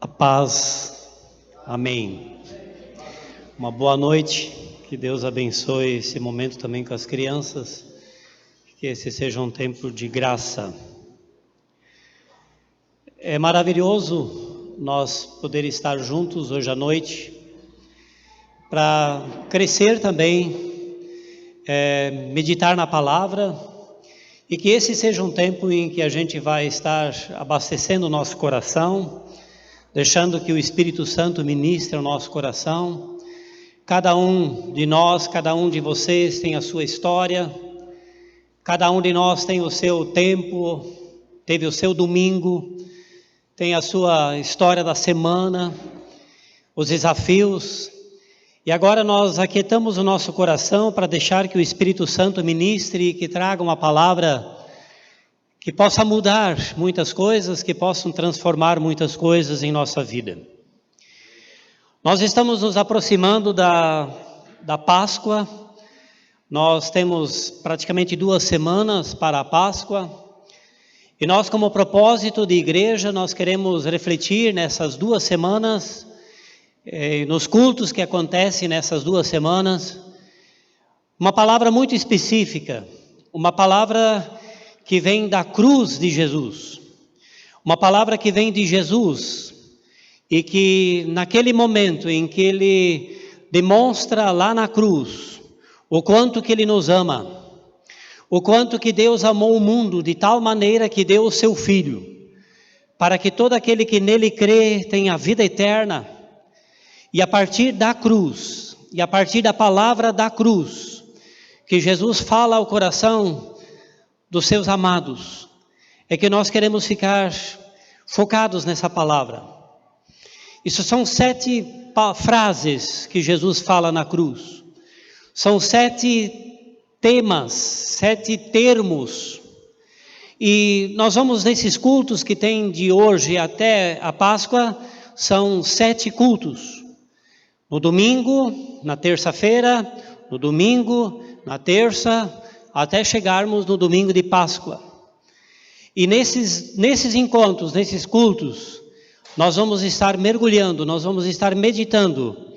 A paz, amém. Uma boa noite, que Deus abençoe esse momento também com as crianças, que esse seja um tempo de graça. É maravilhoso nós poder estar juntos hoje à noite, para crescer também, meditar na palavra, e que esse seja um tempo em que a gente vai estar abastecendo o nosso coração, deixando que o Espírito Santo ministre ao nosso coração. Cada um de nós, cada um de vocês tem a sua história, cada um de nós tem o seu tempo, teve o seu domingo, tem a sua história da semana, os desafios, e agora nós aquietamos o nosso coração para deixar que o Espírito Santo ministre e que traga uma palavra que possa mudar muitas coisas, que possam transformar muitas coisas em nossa vida. Nós estamos nos aproximando da Páscoa. Nós temos praticamente 2 semanas para a Páscoa. E nós, como propósito de igreja, nós queremos refletir nessas 2 semanas, nos cultos que acontecem nessas 2 semanas, uma palavra muito específica, uma palavra que vem da cruz de Jesus, uma palavra que vem de Jesus, e que naquele momento em que Ele demonstra lá na cruz o quanto que Ele nos ama, o quanto que Deus amou o mundo de tal maneira que deu o seu Filho, para que todo aquele que nele crê tenha vida eterna. E a partir da cruz, e a partir da palavra da cruz, que Jesus fala ao coração dos seus amados, é que nós queremos ficar focados nessa palavra. Isso são 7 frases que Jesus fala na cruz. São 7 temas, 7 termos. E nós vamos nesses cultos que tem de hoje até a Páscoa, são 7 cultos. No domingo, na terça-feira, no domingo, na terça, até chegarmos no domingo de Páscoa. E nesses encontros, nesses cultos, nós vamos estar mergulhando, nós vamos estar meditando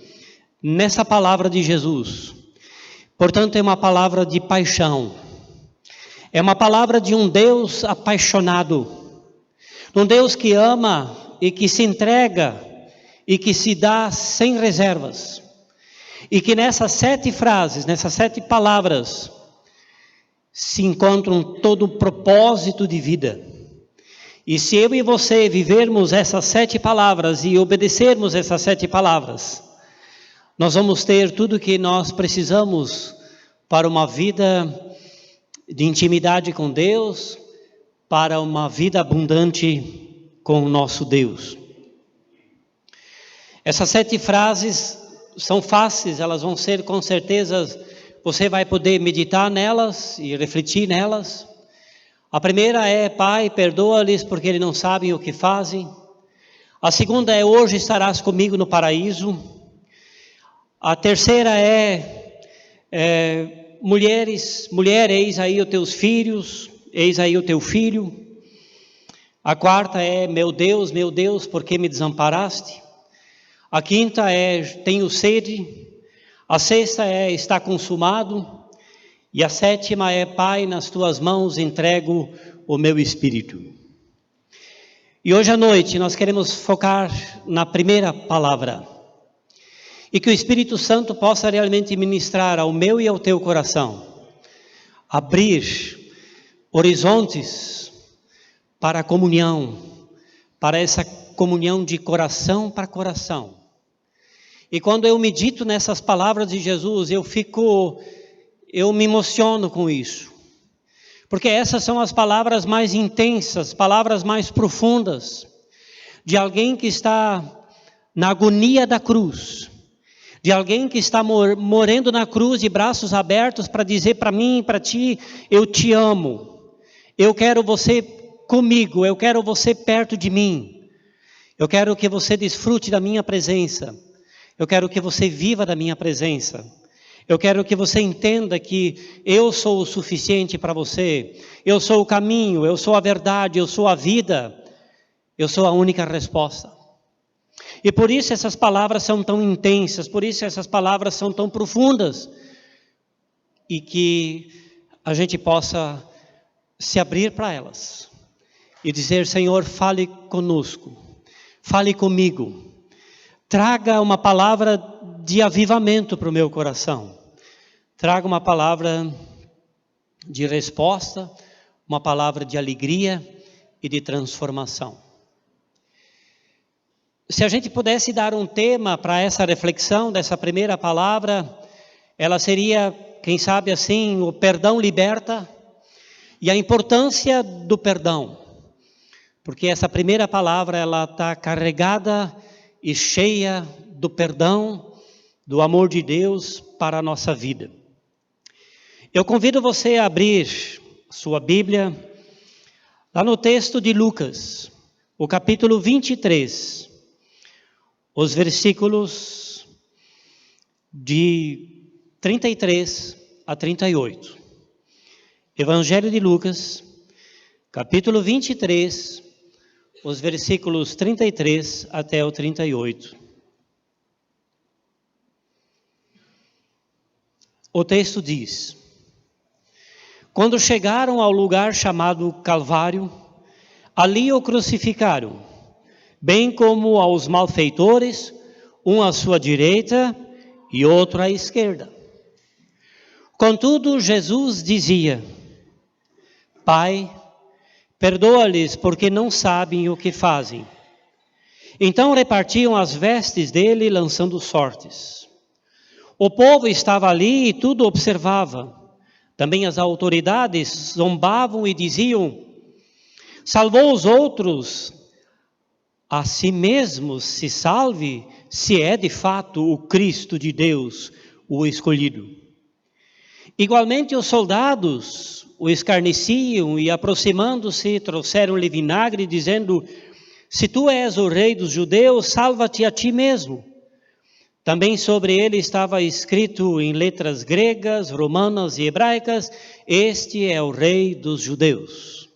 nessa palavra de Jesus. Portanto, é uma palavra de paixão. É uma palavra de um Deus apaixonado. Um Deus que ama e que se entrega e que se dá sem reservas. E que nessas 7 frases, nessas 7 palavras, se encontram todo o propósito de vida. E se eu e você vivermos essas 7 palavras e obedecermos essas 7 palavras, nós vamos ter tudo o que nós precisamos para uma vida de intimidade com Deus, para uma vida abundante com o nosso Deus. Essas 7 frases são fáceis, elas vão ser com certeza, você vai poder meditar nelas e refletir nelas. A primeira é: Pai, perdoa-lhes porque eles não sabem o que fazem. A segunda é: hoje estarás comigo no paraíso. A terceira mulher, eis aí os teus filhos, eis aí o teu filho. A quarta é: meu Deus, por que me desamparaste? A quinta é: tenho sede. A sexta é: está consumado. E a 7ª é: Pai, nas tuas mãos entrego o meu espírito. E hoje à noite nós queremos focar na primeira palavra. E que o Espírito Santo possa realmente ministrar ao meu e ao teu coração. Abrir horizontes para a comunhão, para essa comunhão de coração para coração. E quando eu medito nessas palavras de Jesus, eu me emociono com isso. Porque essas são as palavras mais intensas, palavras mais profundas, de alguém que está na agonia da cruz, de alguém que está morrendo na cruz de braços abertos para dizer para mim e para ti: eu te amo, eu quero você comigo, eu quero você perto de mim, eu quero que você desfrute da minha presença. Eu quero que você viva da minha presença. Eu quero que você entenda que eu sou o suficiente para você. Eu sou o caminho, eu sou a verdade, eu sou a vida. Eu sou a única resposta. E por isso essas palavras são tão intensas, por isso essas palavras são tão profundas. E que a gente possa se abrir para elas. E dizer, Senhor, fale conosco, fale comigo. Traga uma palavra de avivamento para o meu coração. Traga uma palavra de resposta, uma palavra de alegria e de transformação. Se a gente pudesse dar um tema para essa reflexão dessa primeira palavra, ela seria, quem sabe assim, o perdão liberta e a importância do perdão. Porque essa primeira palavra, ela está carregada e cheia do perdão, do amor de Deus para a nossa vida. Eu convido você a abrir sua Bíblia, lá no texto de Lucas, o capítulo 23, os versículos de 33 a 38. Evangelho de Lucas, capítulo 23, os versículos 33 até o 38. O texto diz: quando chegaram ao lugar chamado Calvário, ali o crucificaram, bem como aos malfeitores, um à sua direita e outro à esquerda. Contudo, Jesus dizia: Pai, perdoa-lhes, porque não sabem o que fazem. Então repartiam as vestes dele, lançando sortes. O povo estava ali e tudo observava. Também as autoridades zombavam e diziam: salvou os outros, a si mesmo se salve, se é de fato o Cristo de Deus, o escolhido. Igualmente os soldados o escarneciam e, aproximando-se, trouxeram-lhe vinagre, dizendo: se tu és o rei dos judeus, salva-te a ti mesmo. Também sobre ele estava escrito em letras gregas, romanas e hebraicas: este é o rei dos judeus.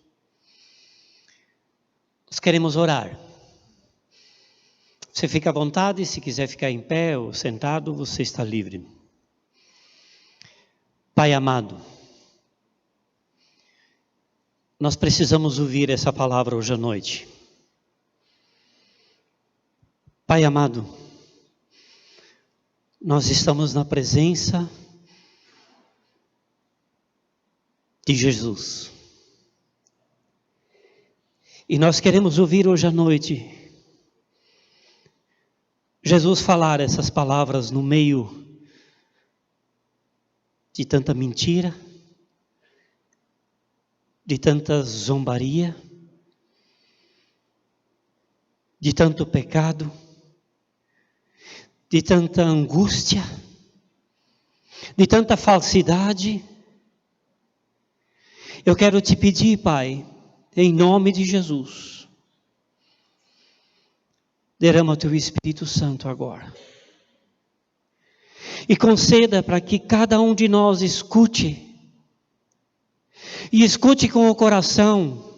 Nós queremos orar. Você fica à vontade, se quiser ficar em pé ou sentado, você está livre. Pai amado, nós precisamos ouvir essa palavra hoje à noite. Pai amado, nós estamos na presença de Jesus. E nós queremos ouvir hoje à noite Jesus falar essas palavras no meio de tanta mentira, de tanta zombaria, de tanto pecado, de tanta angústia, de tanta falsidade. Eu quero te pedir, Pai, em nome de Jesus, derrama o teu Espírito Santo agora. E conceda para que cada um de nós escute, e escute com o coração,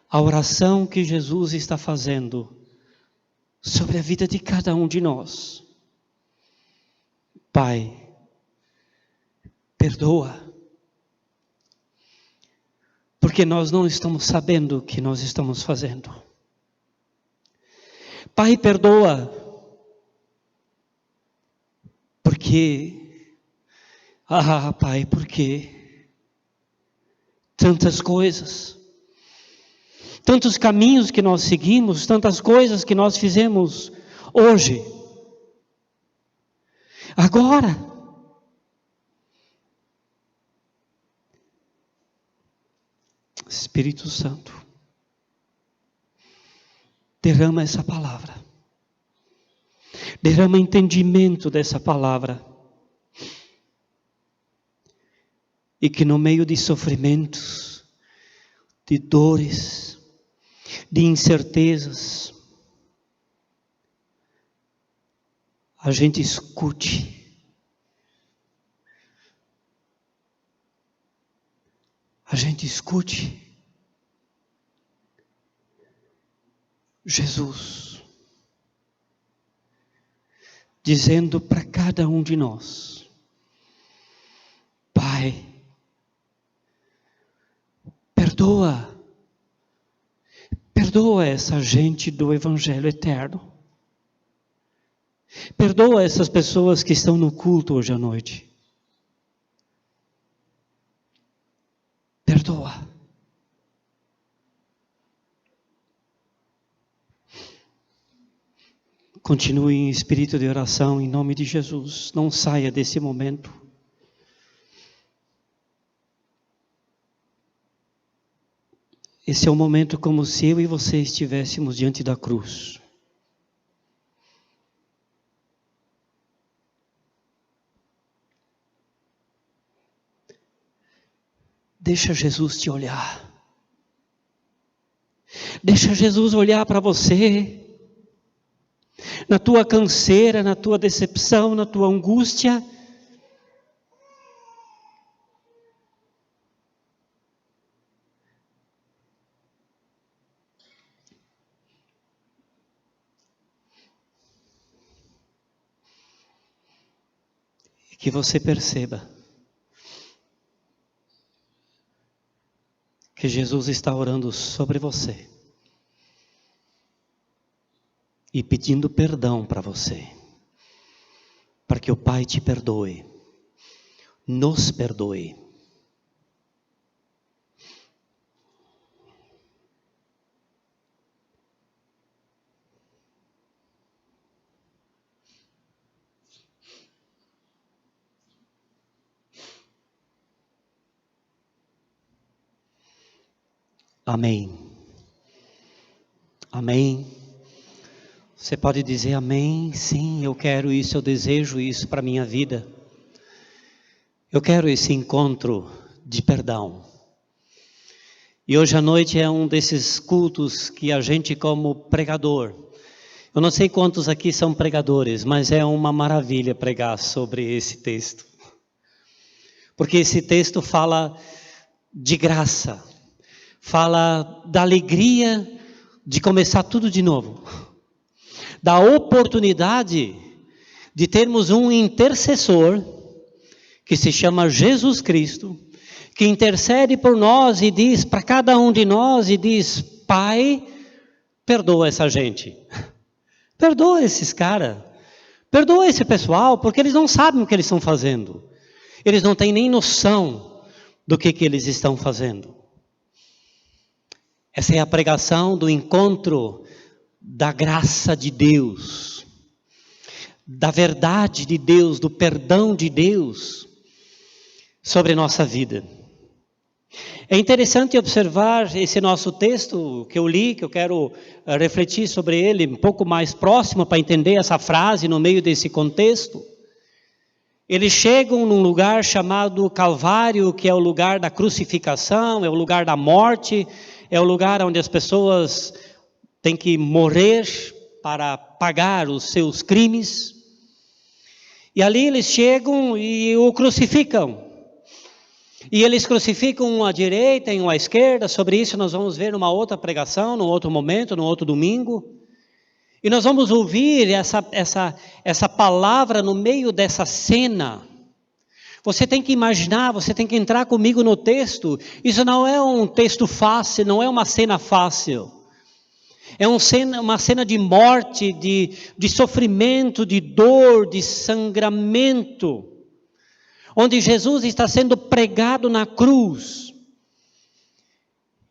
a oração que Jesus está fazendo sobre a vida de cada um de nós. Pai, perdoa, porque nós não estamos sabendo o que nós estamos fazendo. Pai, perdoa, porque, Pai, porque tantas coisas, tantos caminhos que nós seguimos, tantas coisas que nós fizemos hoje, agora. Espírito Santo, derrama essa palavra, derrama entendimento dessa palavra, e que no meio de sofrimentos, de dores, de incertezas, a gente escute Jesus, dizendo para cada um de nós: Pai, perdoa essa gente do Evangelho eterno. Perdoa essas pessoas que estão no culto hoje à noite. Perdoa. Continue em espírito de oração em nome de Jesus. Não saia desse momento. Esse é um momento como se eu e você estivéssemos diante da cruz. Deixa Jesus te olhar. Deixa Jesus olhar para você. Na tua canseira, na tua decepção, na tua angústia. E que você perceba que Jesus está orando sobre você e pedindo perdão para você, para que o Pai te perdoe, nos perdoe. Amém. Amém. Você pode dizer amém? Sim, eu quero isso, eu desejo isso para a minha vida. Eu quero esse encontro de perdão. E hoje à noite é um desses cultos que a gente, como pregador, eu não sei quantos aqui são pregadores, mas é uma maravilha pregar sobre esse texto. Porque esse texto fala de graça, fala da alegria de começar tudo de novo, da oportunidade de termos um intercessor que se chama Jesus Cristo, que intercede por nós e diz para cada um de nós e diz: Pai, perdoa essa gente, perdoa esses caras, perdoa esse pessoal, porque eles não sabem o que eles estão fazendo, eles não têm nem noção do que eles estão fazendo. Essa é a pregação do encontro da graça de Deus, da verdade de Deus, do perdão de Deus sobre a nossa vida. É interessante observar esse nosso texto que eu li, que eu quero refletir sobre ele um pouco mais próximo para entender essa frase no meio desse contexto. Eles chegam num lugar chamado Calvário, que é o lugar da crucificação, é o lugar da morte, é o lugar onde as pessoas têm que morrer para pagar os seus crimes. E ali eles chegam e o crucificam. E eles crucificam um à direita e um à esquerda. Sobre isso nós vamos ver numa outra pregação, num outro momento, num outro domingo. E nós vamos ouvir essa palavra no meio dessa cena. Você tem que imaginar, você tem que entrar comigo no texto. Isso não é um texto fácil, não é uma cena fácil. É uma cena de morte, de sofrimento, de dor, de sangramento. Onde Jesus está sendo pregado na cruz.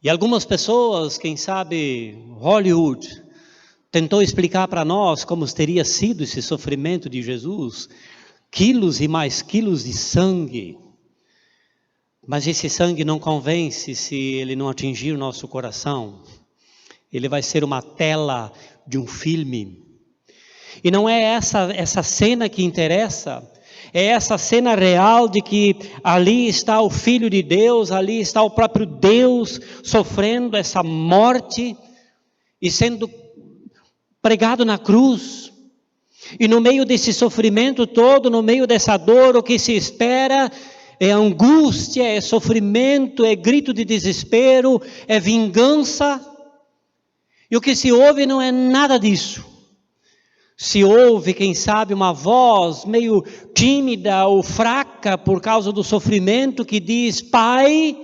E algumas pessoas, quem sabe Hollywood, tentou explicar para nós como teria sido esse sofrimento de Jesus. Quilos e mais quilos de sangue. Mas esse sangue não convence se ele não atingir o nosso coração. Ele vai ser uma tela de um filme. E não é essa cena que interessa. É essa cena real de que ali está o Filho de Deus, ali está o próprio Deus sofrendo essa morte e sendo pregado na cruz. E no meio desse sofrimento todo, no meio dessa dor, o que se espera é angústia, é sofrimento, é grito de desespero, é vingança. E o que se ouve não é nada disso. Se ouve, quem sabe, uma voz meio tímida ou fraca por causa do sofrimento que diz: Pai,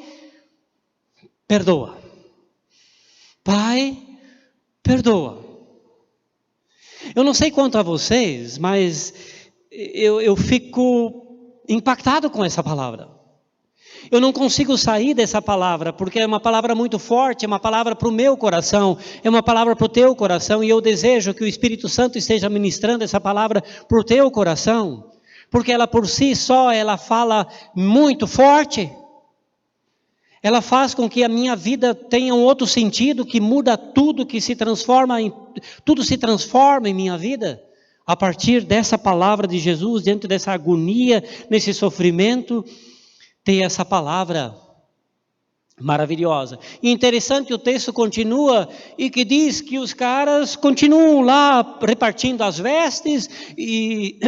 perdoa. Pai, perdoa. Eu não sei quanto a vocês, mas eu fico impactado com essa palavra. Eu não consigo sair dessa palavra, porque é uma palavra muito forte, é uma palavra para o meu coração, é uma palavra para o teu coração, e eu desejo que o Espírito Santo esteja ministrando essa palavra para o teu coração, porque ela por si só, ela fala muito forte, ela faz com que a minha vida tenha um outro sentido, que muda tudo, tudo se transforma em minha vida, a partir dessa palavra de Jesus, dentro dessa agonia, nesse sofrimento, tem essa palavra maravilhosa. E interessante, o texto continua e que diz que os caras continuam lá repartindo as vestes e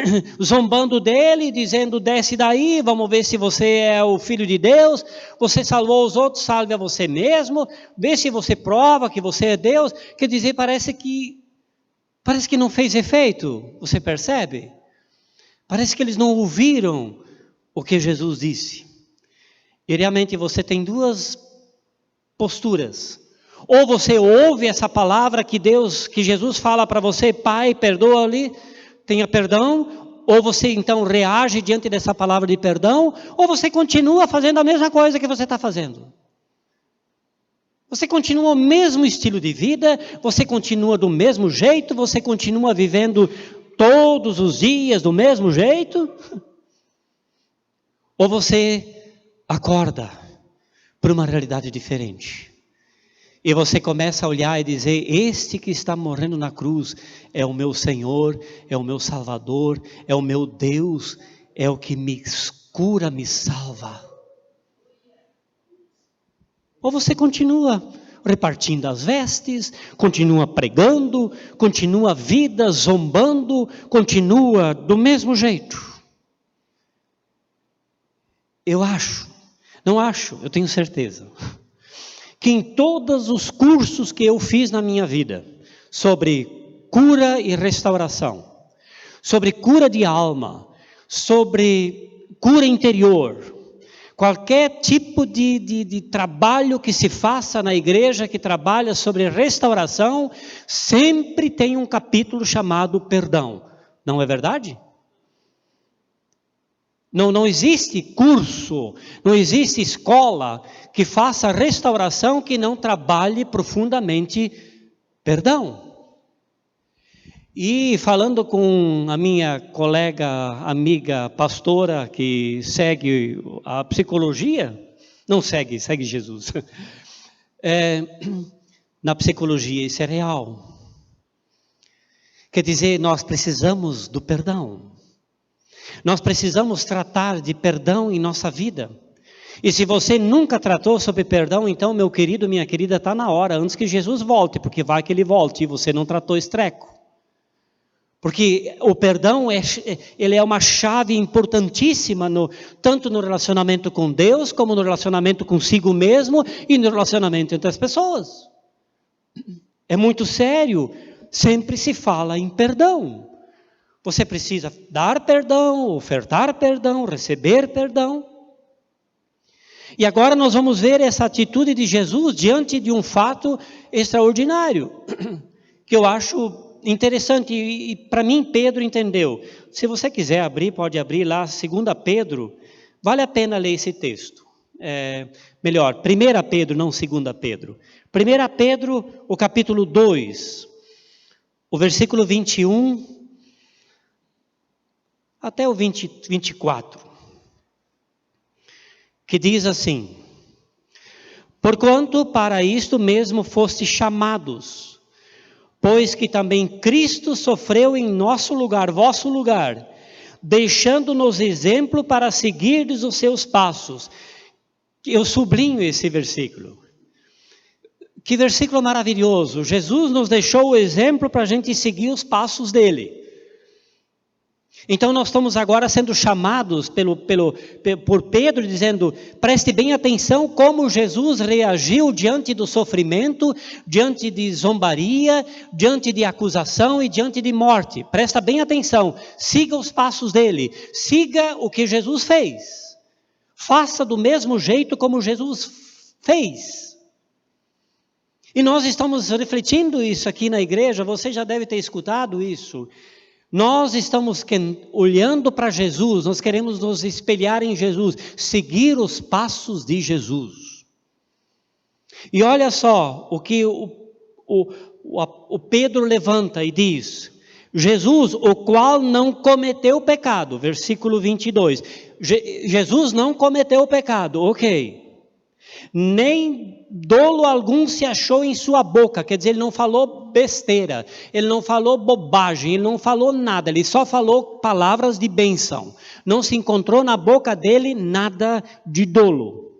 zombando dele, dizendo: desce daí, vamos ver se você é o Filho de Deus, você salvou os outros, salve a você mesmo, vê se você prova que você é Deus. Quer dizer, parece que não fez efeito, você percebe? Parece que eles não ouviram o que Jesus disse. E realmente você tem duas posturas. Ou você ouve essa palavra que Jesus fala para você: Pai, perdoa-lhe, tenha perdão. Ou você então reage diante dessa palavra de perdão. Ou você continua fazendo a mesma coisa que você está fazendo. Você continua o mesmo estilo de vida, você continua do mesmo jeito, você continua vivendo todos os dias do mesmo jeito. Ou você acorda para uma realidade diferente. E você começa a olhar e dizer: este que está morrendo na cruz é o meu Senhor, é o meu Salvador, é o meu Deus, é o que me cura, me salva. Ou você continua repartindo as vestes, continua pregando, continua a vida zombando, continua do mesmo jeito. Eu tenho certeza, que em todos os cursos que eu fiz na minha vida, sobre cura e restauração, sobre cura de alma, sobre cura interior, qualquer tipo de trabalho que se faça na igreja, que trabalha sobre restauração, sempre tem um capítulo chamado perdão. Não é verdade? Não existe curso, não existe escola que faça restauração que não trabalhe profundamente perdão. E falando com a minha colega, amiga, pastora, que segue a psicologia, não segue Jesus. Na psicologia isso é real. Quer dizer, nós precisamos do perdão. Nós precisamos tratar de perdão em nossa vida. E se você nunca tratou sobre perdão, então, meu querido, minha querida, está na hora, antes que Jesus volte, porque vai que ele volte e você não tratou esse treco. Porque o perdão, ele é uma chave importantíssima, tanto no relacionamento com Deus, como no relacionamento consigo mesmo e no relacionamento entre as pessoas. É muito sério, sempre se fala em perdão. Você precisa dar perdão, ofertar perdão, receber perdão. E agora nós vamos ver essa atitude de Jesus diante de um fato extraordinário, que eu acho interessante, e para mim Pedro entendeu. Se você quiser abrir, pode abrir lá, 2 Pedro, vale a pena ler esse texto. Melhor, 1 Pedro, não 2 Pedro. 1 Pedro, o capítulo 2, o versículo 21 até o 24, que diz assim: porquanto para isto mesmo fostes chamados, pois que também Cristo sofreu em nosso lugar, vosso lugar, deixando-nos exemplo para seguirdes os seus passos. Eu sublinho esse versículo. Que versículo maravilhoso. Jesus nos deixou o exemplo para a gente seguir os passos dele. Então nós estamos agora sendo chamados por Pedro, dizendo, preste bem atenção como Jesus reagiu diante do sofrimento, diante de zombaria, diante de acusação e diante de morte. Presta bem atenção, siga os passos dele, siga o que Jesus fez. Faça do mesmo jeito como Jesus fez. E nós estamos refletindo isso aqui na igreja, você já deve ter escutado isso. Nós estamos olhando para Jesus, nós queremos nos espelhar em Jesus, seguir os passos de Jesus. E olha só o que o Pedro levanta e diz, Jesus, o qual não cometeu pecado, versículo 22, Jesus não cometeu pecado, ok. Nem dolo algum se achou em sua boca, quer dizer, ele não falou besteira, ele não falou bobagem, ele não falou nada, ele só falou palavras de bênção, não se encontrou na boca dele nada de dolo,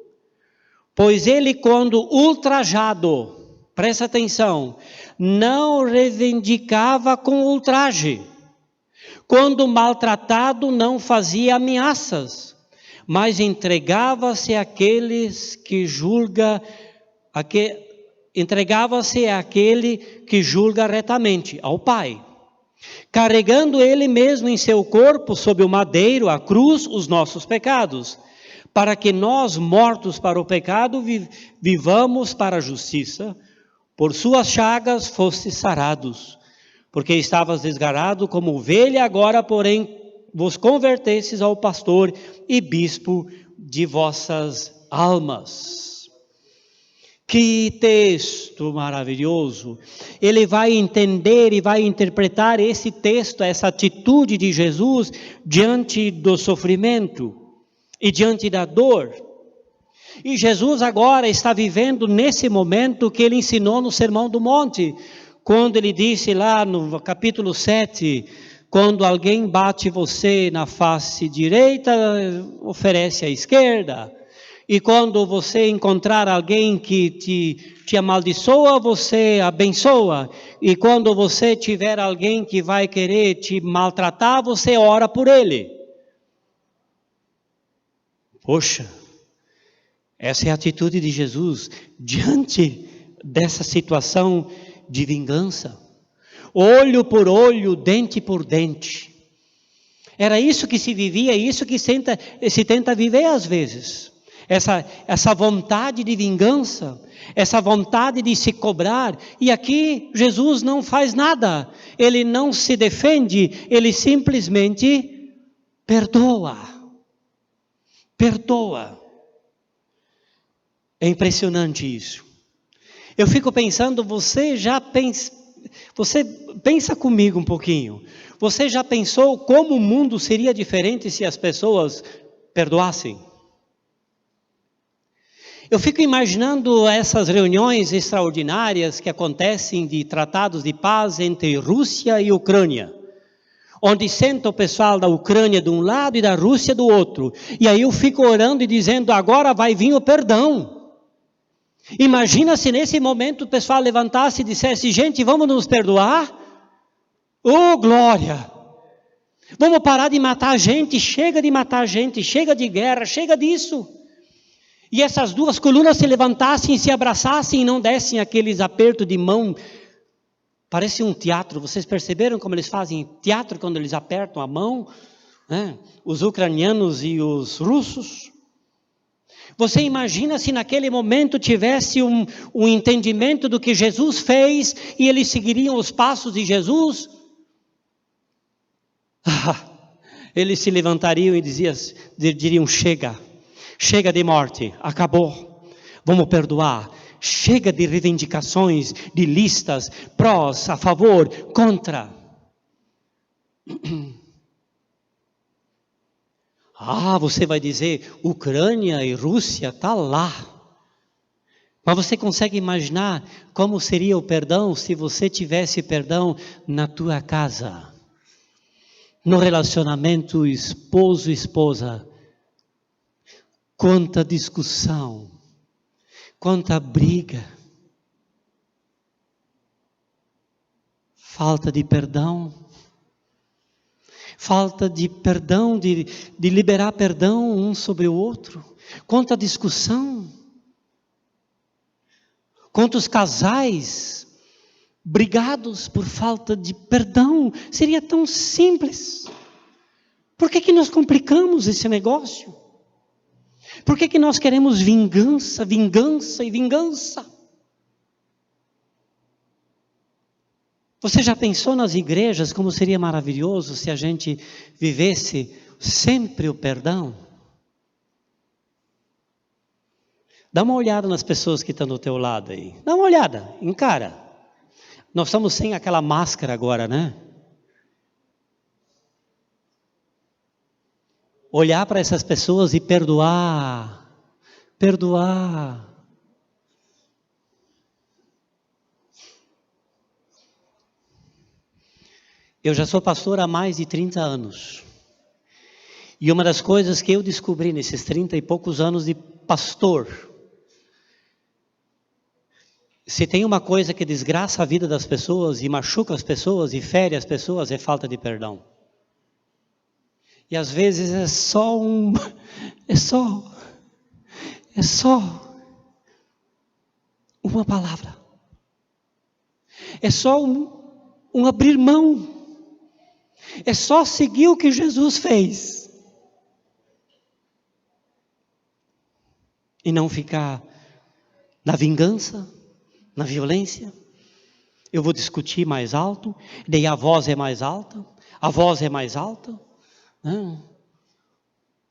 pois ele quando ultrajado, presta atenção, não reivindicava com ultraje, quando maltratado não fazia ameaças, mas entregava-se àquele que julga retamente, ao Pai, carregando Ele mesmo em seu corpo, sob o madeiro, a cruz, os nossos pecados, para que nós, mortos para o pecado, vivamos para a justiça. Por suas chagas fostes sarados, porque estavas desgarrado como ovelha, agora, porém, vos convertestes ao pastor e bispo de vossas almas. Que texto maravilhoso! Ele vai entender e vai interpretar esse texto, essa atitude de Jesus diante do sofrimento e diante da dor. E Jesus agora está vivendo nesse momento que ele ensinou no Sermão do Monte, quando ele disse lá no capítulo 7, quando alguém bate você na face direita, oferece a esquerda. E quando você encontrar alguém que te amaldiçoa, você abençoa. E quando você tiver alguém que vai querer te maltratar, você ora por ele. Poxa, essa é a atitude de Jesus diante dessa situação de vingança. Olho por olho, dente por dente. Era isso que se vivia, isso que se tenta viver às vezes. Essa vontade de vingança, essa vontade de se cobrar. E aqui Jesus não faz nada. Ele não se defende, ele simplesmente perdoa. Perdoa. É impressionante isso. Eu fico pensando, você pensa comigo um pouquinho. Você já pensou como o mundo seria diferente se as pessoas perdoassem? Eu fico imaginando essas reuniões extraordinárias que acontecem de tratados de paz entre Rússia e Ucrânia, onde senta o pessoal da Ucrânia de um lado e da Rússia do outro. E aí eu fico orando e dizendo, agora vai vir o perdão. Imagina se nesse momento o pessoal levantasse e dissesse, gente, vamos nos perdoar? Oh, glória! Vamos parar de matar gente, chega de matar gente, chega de guerra, chega disso. E essas duas colunas se levantassem, se abraçassem e não dessem aqueles apertos de mão. Parece um teatro, vocês perceberam como eles fazem teatro quando eles apertam a mão? Os ucranianos e os russos. Você imagina se naquele momento tivesse um entendimento do que Jesus fez e eles seguiriam os passos de Jesus? Eles se levantariam e diriam, chega de morte, acabou, vamos perdoar. Chega de reivindicações, de listas, prós, a favor, contra. Você vai dizer, Ucrânia e Rússia, está lá. Mas você consegue imaginar como seria o perdão se você tivesse perdão na tua casa? No relacionamento esposo-esposa. Quanta discussão, quanta briga. Falta de perdão. falta de perdão, de liberar perdão um sobre o outro, quanta discussão, quantos casais brigados por falta de perdão. Seria tão simples. Por que nós complicamos esse negócio? Por que nós queremos vingança, vingança e vingança? Você já pensou nas igrejas como seria maravilhoso se a gente vivesse sempre o perdão? Dá uma olhada nas pessoas que estão do teu lado aí. Dá uma olhada, encara. Nós estamos sem aquela máscara agora, né? Olhar para essas pessoas e perdoar. Perdoar. Eu já sou pastor há mais de 30 anos. E uma das coisas que eu descobri nesses 30 e poucos anos de pastor, se tem uma coisa que desgraça a vida das pessoas e machuca as pessoas e fere as pessoas, é falta de perdão. E às vezes é só uma palavra. É só um abrir mão. É só seguir o que Jesus fez. E não ficar na vingança, na violência. Eu vou discutir mais alto, daí a voz é mais alta, a voz é mais alta.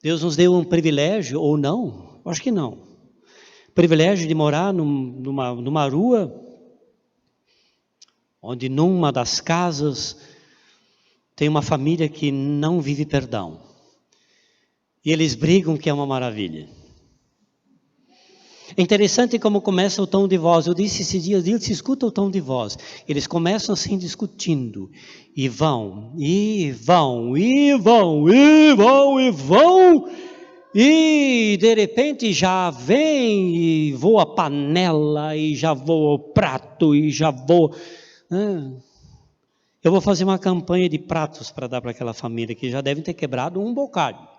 Deus nos deu um privilégio, ou não? Acho que não. Privilégio de morar numa rua, onde numa das casas tem uma família que não vive perdão. E eles brigam, que é uma maravilha. É interessante como começa o tom de voz. Eu disse esses dias, se escuta o tom de voz. Eles começam assim discutindo. E vão. E de repente já vem e voa a panela, e já voa o prato, e já voa... Eu vou fazer uma campanha de pratos para dar para aquela família que já devem ter quebrado um bocado.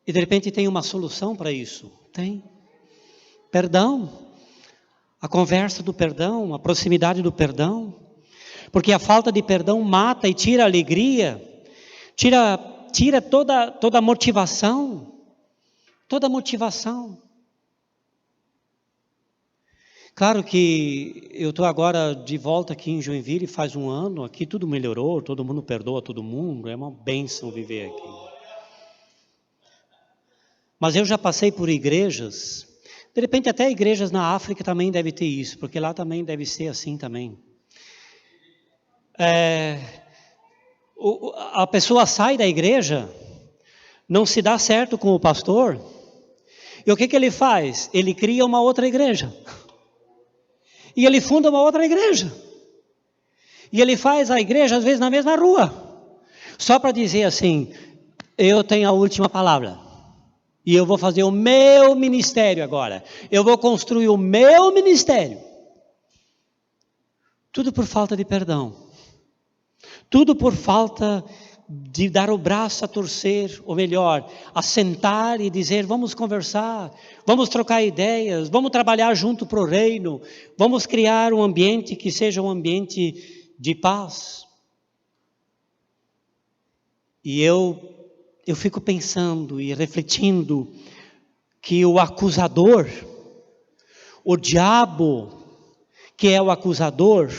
E de repente tem uma solução para isso. Tem. Perdão. A conversa do perdão, a proximidade do perdão. Porque a falta de perdão mata e tira a alegria. Tira toda a motivação. Toda a motivação. Claro que eu estou agora de volta aqui em Joinville, faz um ano, aqui tudo melhorou, todo mundo perdoa todo mundo, é uma bênção viver aqui. Mas eu já passei por igrejas, de repente até igrejas na África também deve ter isso, porque lá também deve ser assim também. A pessoa sai da igreja, não se dá certo com o pastor, e o que ele faz? Ele cria uma outra igreja. E ele funda uma outra igreja. E ele faz a igreja, às vezes, na mesma rua. Só para dizer assim, eu tenho a última palavra. E eu vou fazer o meu ministério agora. Eu vou construir o meu ministério. Tudo por falta de perdão. Tudo por falta de dar o braço a torcer, ou melhor, a sentar e dizer, vamos conversar, vamos trocar ideias, vamos trabalhar junto para o reino, vamos criar um ambiente que seja um ambiente de paz. E eu fico pensando e refletindo que o acusador, o diabo, que é o acusador,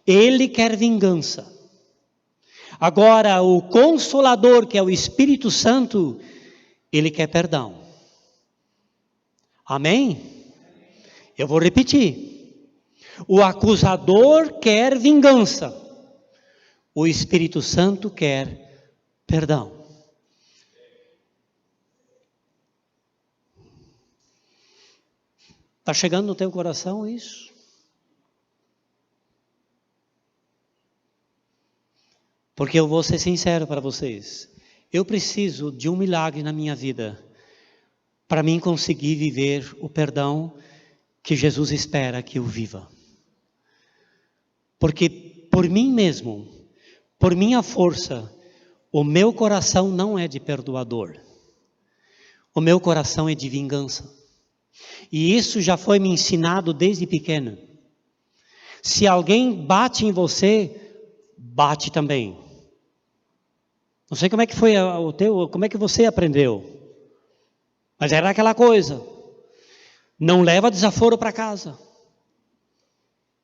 ele quer vingança. Agora, o Consolador, que é o Espírito Santo, ele quer perdão. Amém? Eu vou repetir. O acusador quer vingança. O Espírito Santo quer perdão. Está chegando no teu coração isso? Porque eu vou ser sincero para vocês. Eu preciso de um milagre na minha vida para mim conseguir viver o perdão que Jesus espera que eu viva. Porque por mim mesmo, por minha força, o meu coração não é de perdoador. O meu coração é de vingança. E isso já foi me ensinado desde pequeno. Se alguém bate em você, bate também. Não sei como é que foi como é que você aprendeu. Mas era aquela coisa. Não leva desaforo para casa.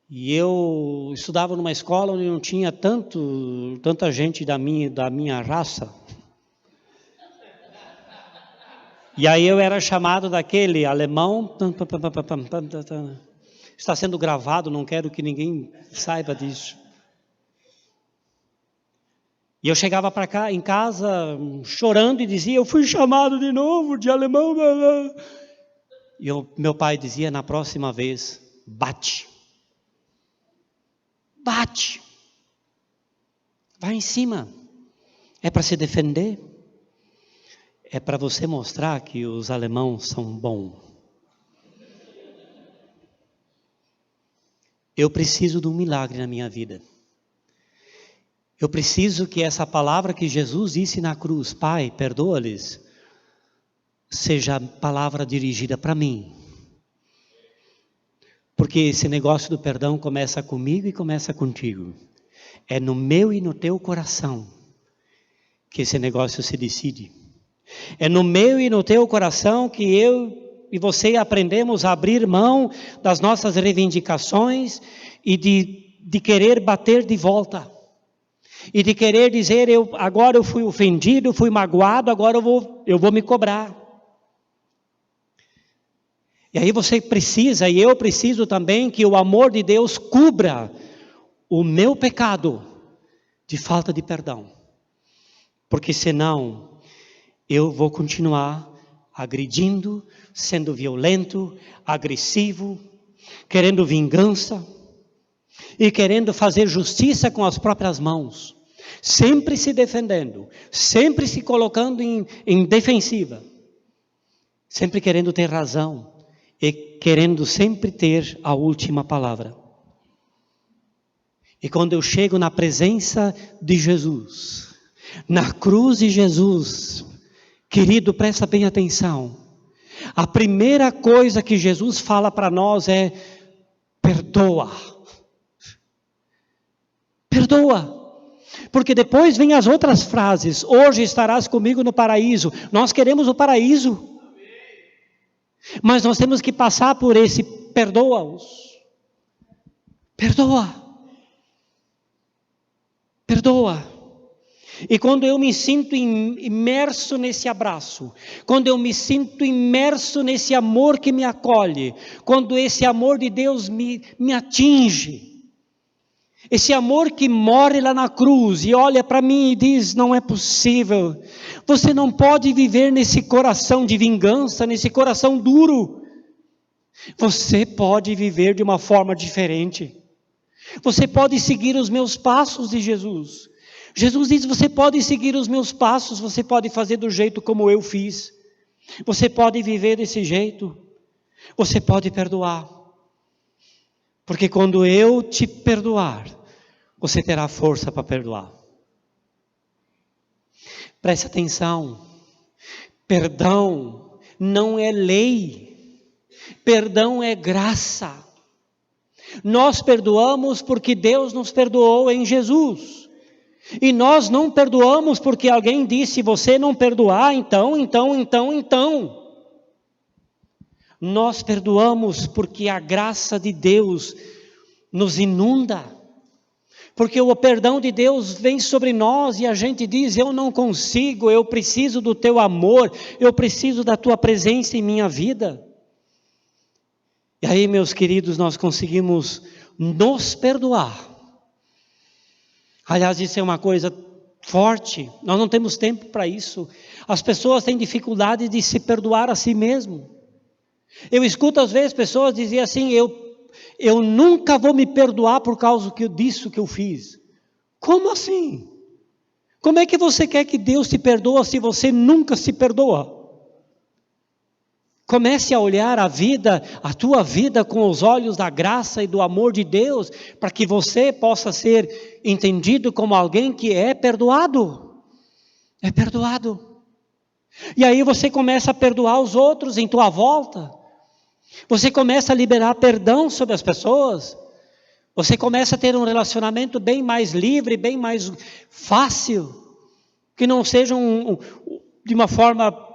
E eu estudava numa escola onde não tinha tanta gente da minha raça. E aí eu era chamado daquele alemão. Está sendo gravado, não quero que ninguém saiba disso. E eu chegava para cá em casa chorando e dizia: eu fui chamado de novo de alemão. E meu pai dizia: na próxima vez, bate. Bate. Vai em cima. É para se defender. É para você mostrar que os alemãos são bons. Eu preciso de um milagre na minha vida. Eu preciso que essa palavra que Jesus disse na cruz, Pai, perdoa-lhes, seja a palavra dirigida para mim. Porque esse negócio do perdão começa comigo e começa contigo. É no meu e no teu coração que esse negócio se decide. É no meu e no teu coração que eu e você aprendemos a abrir mão das nossas reivindicações e de querer bater de volta. E de querer dizer, agora eu fui ofendido, fui magoado, agora eu vou me cobrar. E aí você precisa, e eu preciso também, que o amor de Deus cubra o meu pecado de falta de perdão. Porque senão, eu vou continuar agredindo, sendo violento, agressivo, querendo vingança e querendo fazer justiça com as próprias mãos, sempre se defendendo, sempre se colocando em defensiva, sempre querendo ter razão e querendo sempre ter a última palavra. E quando eu chego na presença de Jesus, na cruz de Jesus, querido, presta bem atenção, a primeira coisa que Jesus fala para nós é: perdoa. Perdoa. Porque depois vem as outras frases: hoje estarás comigo no paraíso. Nós queremos o paraíso. Mas nós temos que passar por esse perdoa-os. Perdoa. Perdoa. E quando eu me sinto imerso nesse abraço, quando eu me sinto imerso nesse amor que me acolhe, quando esse amor de Deus me atinge, esse amor que morre lá na cruz e olha para mim e diz: não é possível, você não pode viver nesse coração de vingança, nesse coração duro, você pode viver de uma forma diferente, você pode seguir os meus passos de Jesus. Jesus diz: você pode seguir os meus passos, você pode fazer do jeito como eu fiz, você pode viver desse jeito, você pode perdoar, porque quando eu te perdoar, você terá força para perdoar. Preste atenção, perdão não é lei, perdão é graça. Nós perdoamos porque Deus nos perdoou em Jesus. E nós não perdoamos porque alguém disse: você não perdoar, então. Nós perdoamos porque a graça de Deus nos inunda. Porque o perdão de Deus vem sobre nós e a gente diz: eu não consigo, eu preciso do teu amor, eu preciso da tua presença em minha vida. E aí, meus queridos, nós conseguimos nos perdoar. Aliás, isso é uma coisa forte, nós não temos tempo para isso. As pessoas têm dificuldade de se perdoar a si mesmo. Eu escuto às vezes pessoas dizer assim: eu nunca vou me perdoar por causa disso que eu fiz. Como assim? Como é que você quer que Deus te perdoe se você nunca se perdoa? Comece a olhar a vida, a tua vida com os olhos da graça e do amor de Deus, para que você possa ser entendido como alguém que é perdoado. É perdoado. E aí você começa a perdoar os outros em tua volta. Você começa a liberar perdão sobre as pessoas. Você começa a ter um relacionamento bem mais livre, bem mais fácil. Que não seja de uma forma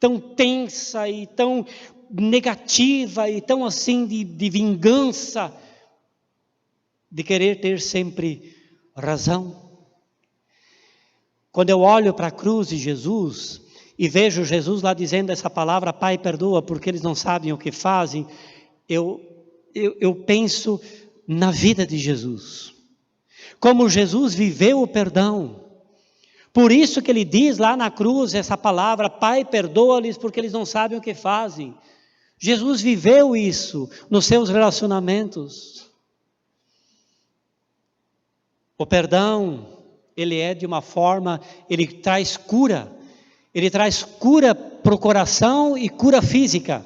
tão tensa e tão negativa e tão assim de vingança. De querer ter sempre razão. Quando eu olho para a cruz de Jesus e vejo Jesus lá dizendo essa palavra, Pai, perdoa, porque eles não sabem o que fazem, eu penso na vida de Jesus. Como Jesus viveu o perdão. Por isso que ele diz lá na cruz essa palavra, Pai, perdoa-lhes porque eles não sabem o que fazem. Jesus viveu isso nos seus relacionamentos. O perdão, ele é de uma forma, ele traz cura. Ele traz cura para o coração e cura física.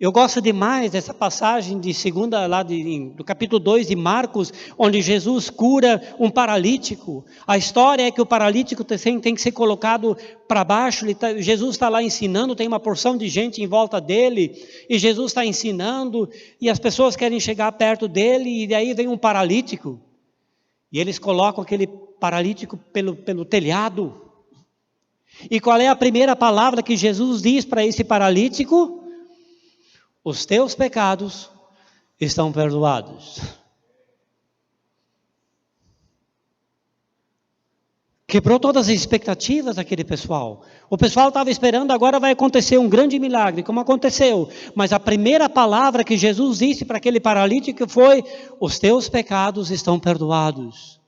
Eu gosto demais dessa passagem de segunda, lá do capítulo 2 de Marcos, onde Jesus cura um paralítico. A história é que o paralítico tem que ser colocado para baixo. Jesus está lá ensinando, tem uma porção de gente em volta dele, e Jesus está ensinando, e as pessoas querem chegar perto dele, e daí vem um paralítico. E eles colocam aquele paralítico pelo telhado. E qual é a primeira palavra que Jesus diz para esse paralítico? Os teus pecados estão perdoados. Quebrou todas as expectativas daquele pessoal. O pessoal estava esperando, agora vai acontecer um grande milagre, como aconteceu. Mas a primeira palavra que Jesus disse para aquele paralítico foi: os teus pecados estão perdoados.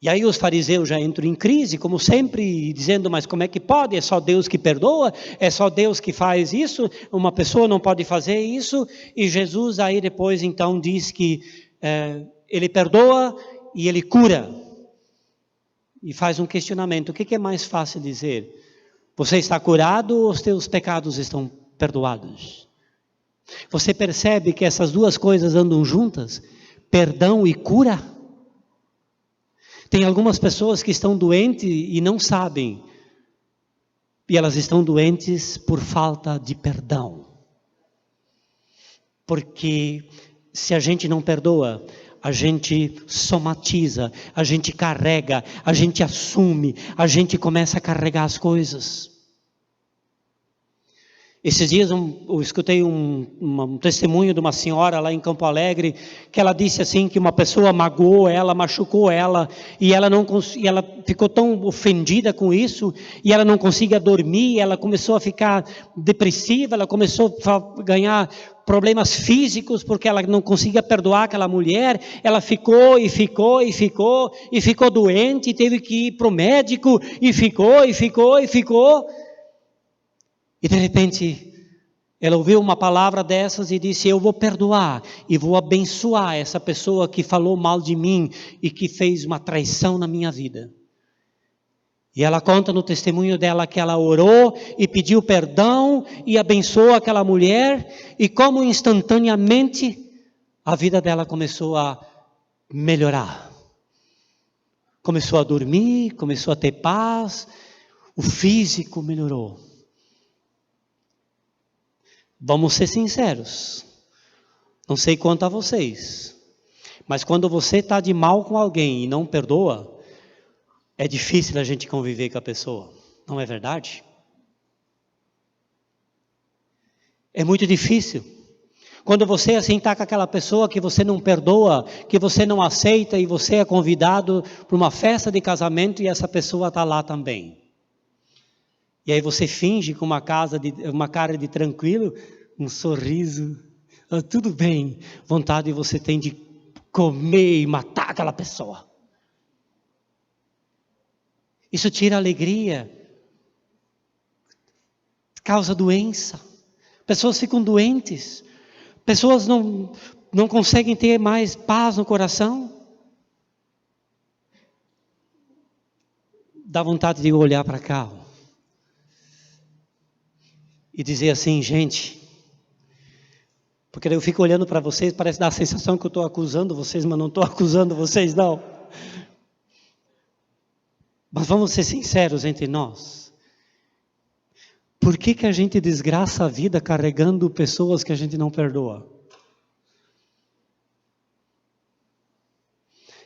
E aí os fariseus já entram em crise, como sempre, dizendo, mas como é que pode? É só Deus que perdoa? É só Deus que faz isso? Uma pessoa não pode fazer isso? E Jesus aí depois então diz que ele perdoa e ele cura. E faz um questionamento, o que é mais fácil dizer? Você está curado ou os teus pecados estão perdoados? Você percebe que essas duas coisas andam juntas? Perdão e cura? Tem algumas pessoas que estão doentes e não sabem. E elas estão doentes por falta de perdão. Porque se a gente não perdoa, a gente somatiza, a gente carrega, a gente assume, a gente começa a carregar as coisas. Esses dias eu escutei um testemunho de uma senhora lá em Campo Alegre, que ela disse assim, que uma pessoa magoou ela, machucou ela, e ela ficou tão ofendida com isso, e ela não conseguia dormir, ela começou a ficar depressiva, ela começou a ganhar problemas físicos, porque ela não conseguia perdoar aquela mulher, ela ficou doente, teve que ir para o médico, e ficou. E de repente, ela ouviu uma palavra dessas e disse, eu vou perdoar e vou abençoar essa pessoa que falou mal de mim e que fez uma traição na minha vida. E ela conta no testemunho dela que ela orou e pediu perdão e abençoou aquela mulher, e como instantaneamente a vida dela começou a melhorar. Começou a dormir, começou a ter paz, o físico melhorou. Vamos ser sinceros, não sei quanto a vocês, mas quando você está de mal com alguém e não perdoa, é difícil a gente conviver com a pessoa, não é verdade? É muito difícil. Quando você assim está com aquela pessoa que você não perdoa, que você não aceita, e você é convidado para uma festa de casamento e essa pessoa está lá também. E aí você finge com uma cara de tranquilo, um sorriso, tudo bem, vontade você tem de comer e matar aquela pessoa. Isso tira alegria, causa doença, pessoas ficam doentes, pessoas não conseguem ter mais paz no coração. Dá vontade de olhar para cá. e dizer assim, gente, porque eu fico olhando para vocês, parece dar a sensação que eu estou acusando vocês, mas não estou acusando vocês não. Mas vamos ser sinceros entre nós. Por que a gente desgraça a vida carregando pessoas que a gente não perdoa?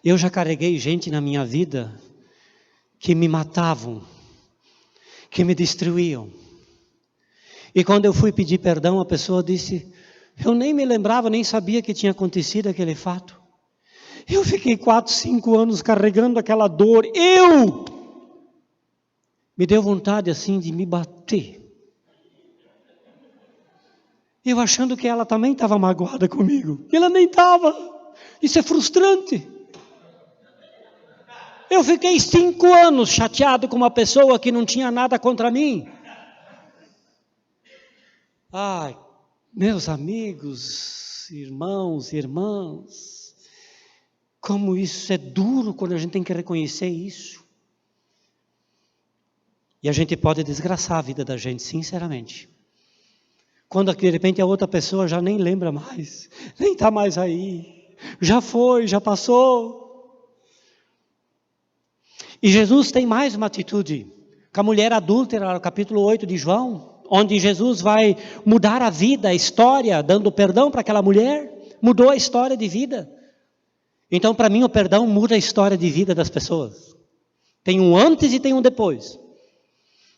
Eu já carreguei gente na minha vida que me matavam, que me destruíam. E quando eu fui pedir perdão, a pessoa disse, eu nem me lembrava, nem sabia que tinha acontecido aquele fato. Eu fiquei 4, 5 anos carregando aquela dor. Me deu vontade assim de me bater. Eu achando que ela também estava magoada comigo. Ela nem estava. Isso é frustrante. Eu fiquei 5 anos chateado com uma pessoa que não tinha nada contra mim. Ai, meus amigos, irmãos e irmãs, como isso é duro quando a gente tem que reconhecer isso. E a gente pode desgraçar a vida da gente, sinceramente. Quando de repente a outra pessoa já nem lembra mais, nem está mais aí, já foi, já passou. E Jesus tem mais uma atitude, com a mulher adúltera, no capítulo 8 de João, onde Jesus vai mudar a vida, a história, dando perdão para aquela mulher, mudou a história de vida. Então para mim o perdão muda a história de vida das pessoas. Tem um antes e tem um depois.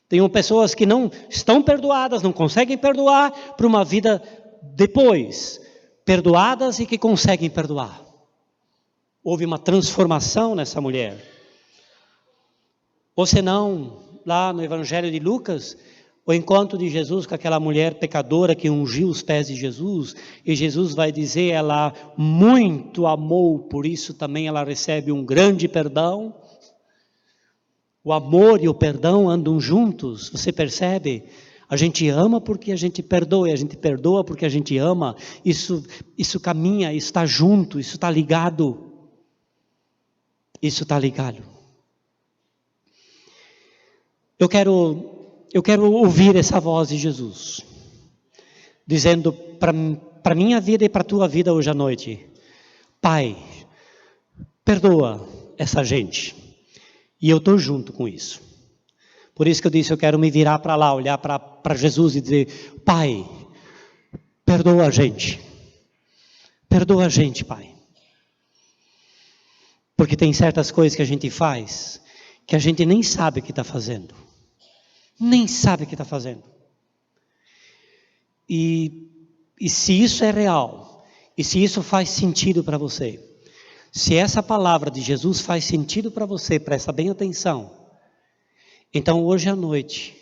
Tem pessoas que não estão perdoadas, não conseguem perdoar, para uma vida depois, perdoadas e que conseguem perdoar. Houve uma transformação nessa mulher. Ou senão, lá no Evangelho de Lucas, o encontro de Jesus com aquela mulher pecadora que ungiu os pés de Jesus, e Jesus vai dizer, ela muito amou, por isso também ela recebe um grande perdão. O amor e o perdão andam juntos, você percebe? A gente ama porque a gente perdoa, e a gente perdoa porque a gente ama. Isso caminha, isso está junto, isso está ligado. Isso está ligado. Eu quero ouvir essa voz de Jesus, dizendo para a minha vida e para a tua vida hoje à noite, Pai, perdoa essa gente. E eu estou junto com isso. Por isso que eu disse, eu quero me virar para lá, olhar para Jesus e dizer, Pai, perdoa a gente. Perdoa a gente, Pai. Porque tem certas coisas que a gente faz, que a gente nem sabe o que está fazendo. Nem sabe o que está fazendo. E se isso é real, e se isso faz sentido para você, se essa palavra de Jesus faz sentido para você, presta bem atenção. Então hoje à noite,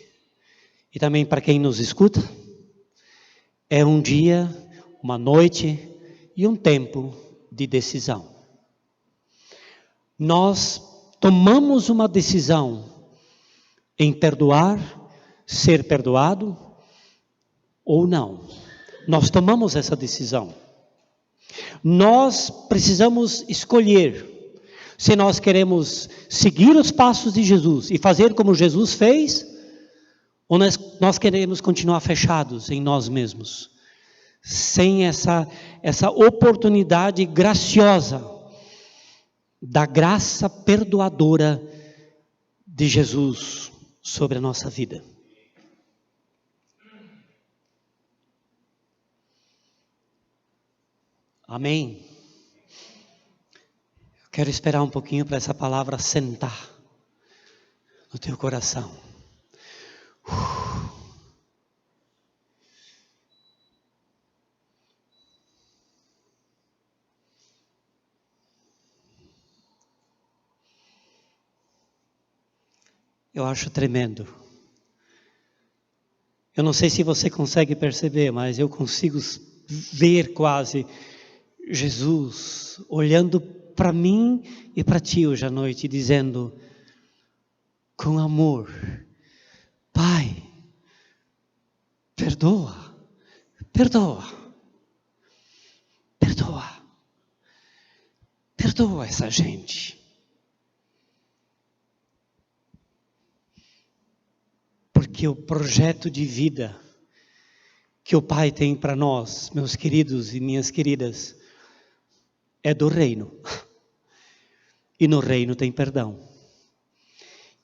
e também para quem nos escuta, é um dia, uma noite e um tempo de decisão. Nós tomamos uma decisão em perdoar, ser perdoado ou não. Nós tomamos essa decisão. Nós precisamos escolher se nós queremos seguir os passos de Jesus e fazer como Jesus fez, ou nós queremos continuar fechados em nós mesmos, sem essa oportunidade graciosa da graça perdoadora de Jesus sobre a nossa vida. Amém. Eu quero esperar um pouquinho para essa palavra sentar no teu coração. Eu acho tremendo. Eu não sei se você consegue perceber, mas eu consigo ver quase Jesus olhando para mim e para ti hoje à noite, dizendo com amor, Pai, perdoa, perdoa, perdoa, perdoa essa gente. Porque o projeto de vida que o Pai tem para nós, meus queridos e minhas queridas, é do reino. E no reino tem perdão.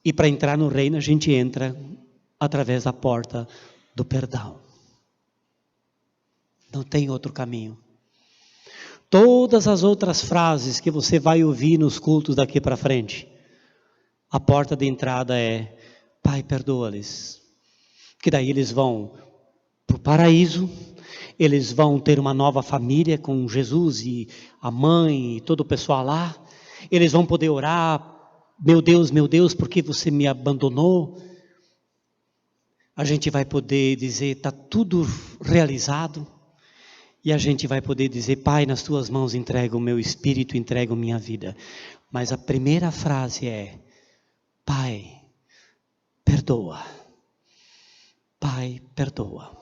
E para entrar no reino, a gente entra através da porta do perdão. Não tem outro caminho. Todas as outras frases que você vai ouvir nos cultos daqui para frente, a porta de entrada é: Pai, perdoa-lhes. Que daí eles vão para o paraíso, eles vão ter uma nova família com Jesus e a mãe e todo o pessoal lá. Eles vão poder orar: meu Deus, por que você me abandonou? A gente vai poder dizer: está tudo realizado. E a gente vai poder dizer: Pai, nas tuas mãos entrego o meu espírito, entrego minha vida. Mas a primeira frase é: Pai, perdoa. Pai, perdoa.